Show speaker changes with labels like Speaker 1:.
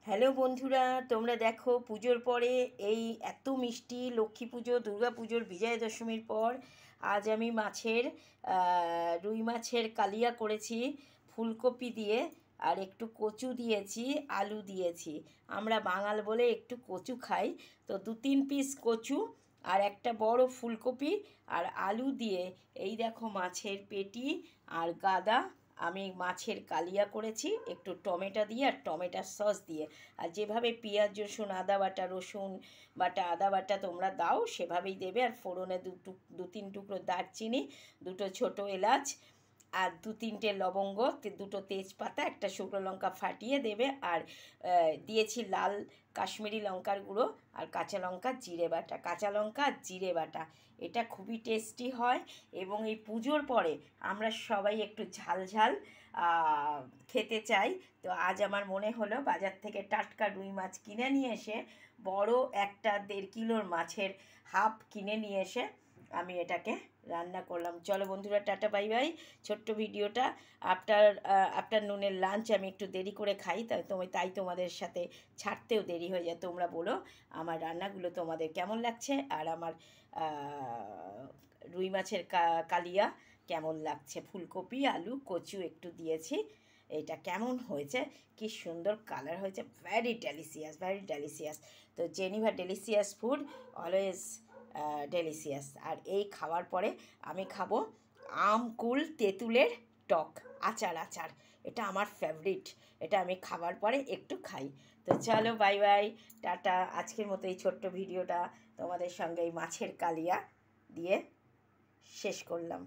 Speaker 1: Hello বন্ধুরা, তোমরা দেখো পুজোর পরে এই এত মিষ্টি লক্ষ্মী পুজো, দুর্গা পুজোর বিজয়া দশমীর পর আজ আমি রুই মাছের কালিয়া করেছি ফুলকপি দিয়ে। আর একটু কচু দিয়েছি, আলু দিয়েছি। আমরা বাঙাল বলে একটু কচু খাই, তো 2-3 পিস কচু আর একটা বড় ফুলকপি আর আলু দিয়ে এই দেখো মাছের পেটি আর গাদা আমি মাছের কালিয়া করেছি একটু টমেটো দিয়ে আর টমেটোর সস দিয়ে। আর যেভাবে পেঁয়াজ রসুন আদা বাটা, রসুন বাটা, আদা বাটা তোমরা দাও সেভাবেই দেবে। আর ফোড়নে 2-3 টুকরো দারচিনি, 2টো ছোটো এলাচ আর 2-3টে লবঙ্গ, 2টো তেজপাতা, একটা শুকনো লঙ্কা ফাটিয়ে দেবে। আর দিয়েছি লাল কাশ্মীরি লঙ্কার গুঁড়ো আর কাঁচা লঙ্কা জিরে বাটা, কাঁচা লঙ্কা আর জিরে বাটা। এটা খুবই টেস্টি হয়। এবং এই পুজোর পরে আমরা সবাই একটু ঝাল ঝাল খেতে চাই। তো আজ আমার মনে হলো বাজার থেকে টাটকা রুই মাছ কিনে নিয়ে এসে, বড় একটা 1.5 কিলোর মাছের হাফ কিনে নিয়ে এসে আমি এটাকে রান্না করলাম। চলো বন্ধুরা, টাটা বাই বাই। ছোট্ট ভিডিওটা আফটারনুনের লাঞ্চ আমি একটু দেরি করে খাই, তাই তোমাদের সাথে ছাড়তেও দেরি হয়ে যায়। তোমরা বলো আমার রান্নাগুলো তোমাদের কেমন লাগছে, আর আমার রুই মাছের কালিয়া কেমন লাগছে। ফুলকপি আলু কচু একটু দিয়েছি, এটা কেমন হয়েছে, কি সুন্দর কালার হয়েছে, ভ্যারি ডেলিসিয়াস, ভ্যারি ডেলিসিয়াস। তো Geneva delicious food always delicious. আর এই খাওয়ার পরে আমি খাবো কুল তেঁতুলের টক আচার। এটা আমার ফেভারিট, এটা আমি খাবার পরে একটু খাই। তো চলো বাই বাই, টাটা। আজকের মতো এই ছোট্ট ভিডিওটা তোমাদের সঙ্গে এই মাছের কালিয়া দিয়ে শেষ করলাম।